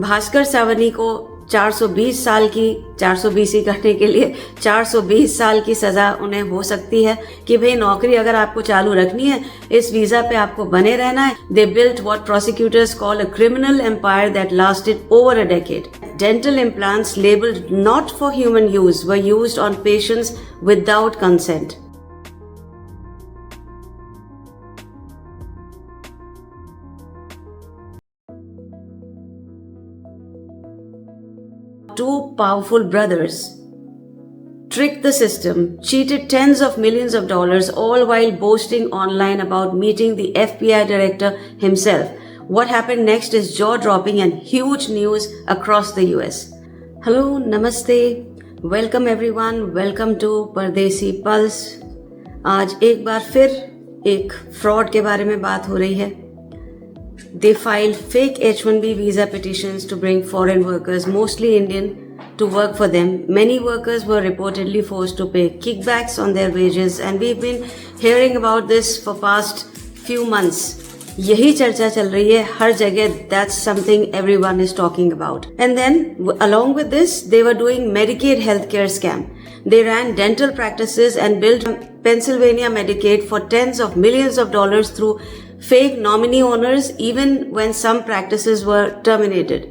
भास्कर सावनी को 420 साल की 420 करने के लिए 420 साल की सजा उन्हें हो सकती है कि भाई नौकरी अगर आपको चालू रखनी है, इस वीजा पे आपको बने रहना है. They built what prosecutors call a criminal empire that lasted over a decade. Dental implants labeled not for human use were used on patients without consent. Two powerful brothers tricked the system, cheated tens of millions of dollars, all while boasting online about meeting the FBI director himself. What happened next is jaw-dropping and huge news across the US. Hello, namaste. Welcome everyone. Welcome to परदेसी pulse. आज एक बार फिर एक fraud के बारे में बात हो रही है. They filed fake H-1B visa petitions to bring foreign workers, mostly Indian, to work for them. Many workers were reportedly forced to pay kickbacks on their wages, and we've been hearing about this for past few months. यही चर्चा चल रही है हर जगह. That's something everyone is talking about. And then, along with this, they were doing Medicaid healthcare scam. They ran dental practices and built Pennsylvania Medicaid for tens of millions of dollars through fake nominee owners, even when some practices were terminated.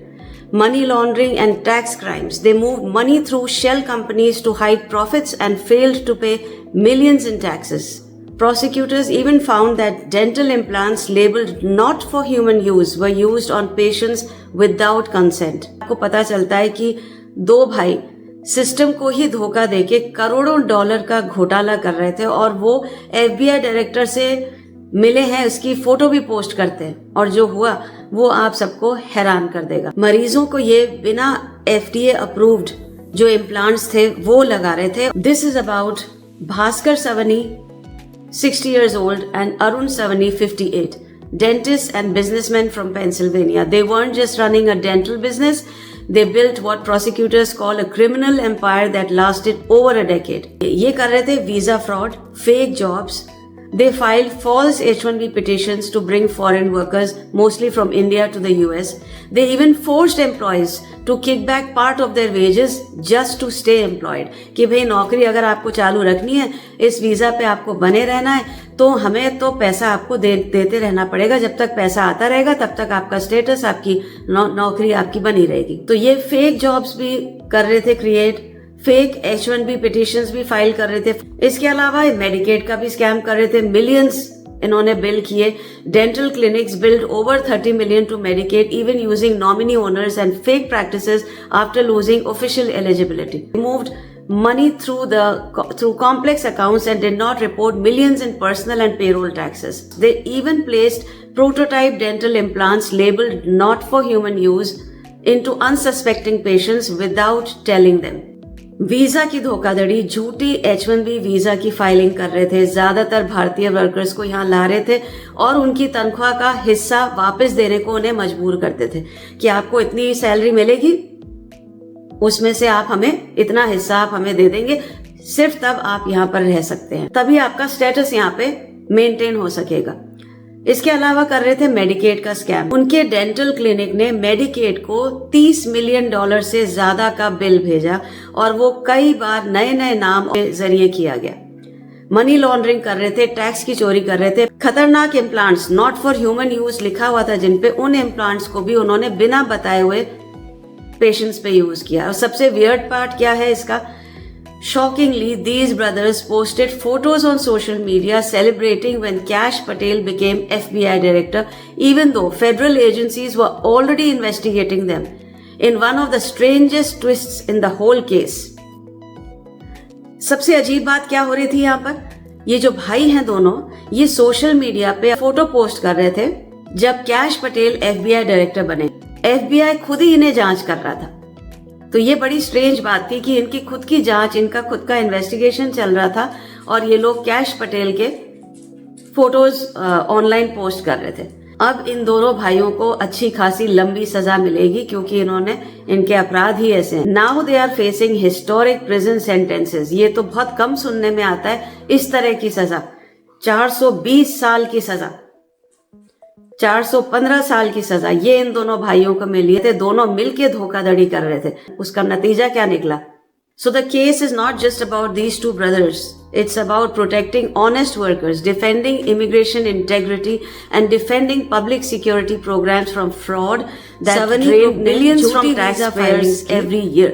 Money laundering and tax crimes. They moved money through shell companies to hide profits and failed to pay millions in taxes. Prosecutors even found that dental implants labeled not for human use were used on patients without consent. आपको पता चलता है कि दो भाई system को ही धोखा देके करोड़ों डॉलर का घोटाला कर रहे थे और वो FBI डायरेक्टर से मिले हैं, उसकी फोटो भी पोस्ट करते हैं और जो हुआ वो आप सबको हैरान कर देगा. मरीजों को ये बिना FDA अप्रूव्ड जो इम्प्लांट्स थे वो लगा रहे थे. This is about Bhaskar Savani 60 years old and Arun Savani 58, dentists and businessmen from Pennsylvania. They weren't just running a dental business, they built what prosecutors call a criminal empire that lasted over a decade. ये कर रहे थे visa fraud, fake jobs. They filed false H-1B petitions to bring foreign workers, mostly from India, to the US. They even forced employees to kick back part of their wages just to stay employed. कि भाई नौकरी अगर आपको चालू रखनी है, इस visa पे आपको बने रहना है, तो हमें तो पैसा आपको देते रहना पड़ेगा. जब तक पैसा आता रहेगा तब तक आपका स्टेटस, आपकी नौकरी आपकी बनी रहेगी. तो ये फेक जॉब्स भी कर रहे थे क्रिएट, फेक H-1B पिटिशंस भी फाइल कर रहे थे. इसके अलावा मेडिकेड का भी स्कैम कर रहे थे. मिलियंस इन्होंने बिल किए. Dental clinics billed over 30 million to Medicaid, even using nominee owners and fake practices after losing official eligibility. Moved money through complex accounts and did not report millions in personal and payroll taxes. They even placed prototype dental implants labeled not for human use into unsuspecting patients without telling them. Visa की धोखाधड़ी, झूठी H-1B visa की filing कर रहे थे. ज्यादातर भारतीय workers को यहाँ ला रहे थे और उनकी तनख्वाह का हिस्सा वापस देने को उन्हें मजबूर करते थे कि आपको इतनी सैलरी मिलेगी, उसमें से आप हमें इतना हिस्सा आप हमें दे देंगे, सिर्फ तब आप यहाँ पर रह सकते हैं, तभी आपका स्टेटस यहाँ पे मेंटेन हो सकेगा. इसके अलावा कर रहे थे मेडिकेड का स्कैम. उनके डेंटल क्लिनिक ने मेडिकेड को $30 million से ज्यादा का बिल भेजा और वो कई बार नए नए नाम के जरिए किया गया. मनी लॉन्ड्रिंग कर रहे थे, टैक्स की चोरी कर रहे थे. खतरनाक implants, not for human use लिखा हुआ था जिन पे, उन इम्प्लांट्स को भी उन्होंने बिना बताए हुए पेशेंट्स पे यूज किया. और सबसे वियर्ड पार्ट क्या है इसका? Shockingly, these brothers posted photos on social media celebrating when Kash Patel became FBI director, even though federal agencies were already investigating them, in one of the strangest twists in the whole case. सबसे अजीब बात क्या हो रही थी यहाँ पर? ये जो भाई हैं दोनों, ये सोशल मीडिया पे फोटो पोस्ट कर रहे थे जब कैश पटेल FBI डायरेक्टर बने. FBI खुद ही इन्हें जांच कर रहा था. तो ये बड़ी स्ट्रेंज बात थी कि इनकी खुद की जांच, इनका खुद का इन्वेस्टिगेशन चल रहा था और ये लोग कैश पटेल के फोटोज ऑनलाइन पोस्ट कर रहे थे. अब इन दोनों भाइयों को अच्छी खासी लंबी सजा मिलेगी क्योंकि इनके अपराध ही ऐसे हैं. Now they are facing historic prison sentences. ये तो बहुत कम सुनने में आता है इस तरह की सजा. 420 साल की सजा. 415 साल की सजा ये इन दोनों भाइयों को मिली थे। दोनों मिलके धोखाधड़ी कर रहे थे। उसका नतीजा क्या निकला? So the case is not just about these two brothers. It's about protecting honest workers, defending immigration integrity, and defending public security programs from fraud that drain millions from taxpayers every year.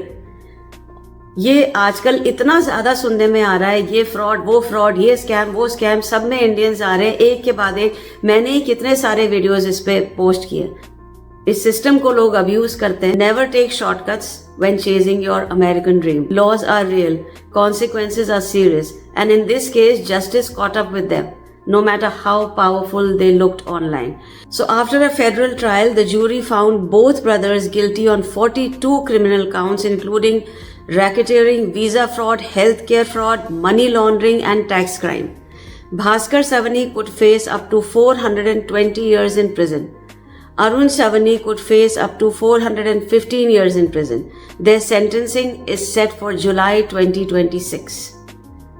ये आजकल इतना ज्यादा सुनने में आ रहा है, ये fraud, वो फ्रॉड, ये स्कैम, वो स्कैम, सब में इंडियंस आ रहे हैं एक के बाद एक। मैंने ही कितने सारे वीडियोस इस पे पोस्ट किए। इस सिस्टम को लोग अब्यूज करते हैं। Never take shortcuts when chasing your American dream. Laws are real, consequences are serious, and in this case, justice caught up with them, no matter how powerful they looked online. So after a federal trial, the jury found both brothers guilty on 42 criminal counts, including racketeering, visa fraud, healthcare fraud, money laundering, and tax crime. Bhaskar Savani could face up to 420 years in prison. Arun Savani could face up to 415 years in prison. Their sentencing is set for July 2026.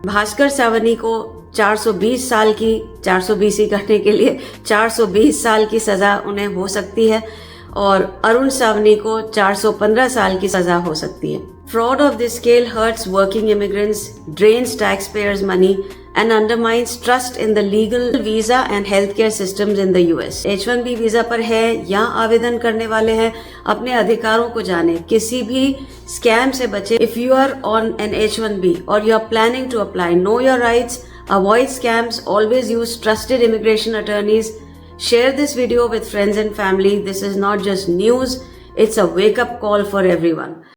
Bhaskar सवनी को 420 साल की 420 करने के लिए 420 साल की सजा उन्हें हो सकती है और अरुण सावनी को 415 साल की सजा हो सकती है। Fraud of this scale hurts working immigrants, drains taxpayers' money, and undermines trust in the legal visa and healthcare systems in the US. H-1B visa पर है या आवेदन करने वाले हैं, अपने अधिकारों को जाने, किसी भी स्कैम से बचे। If you are on an H-1B or you are planning to apply, know your rights, avoid scams, always use trusted immigration attorneys. Share this video with friends and family. This is not just news, it's a wake-up call for everyone.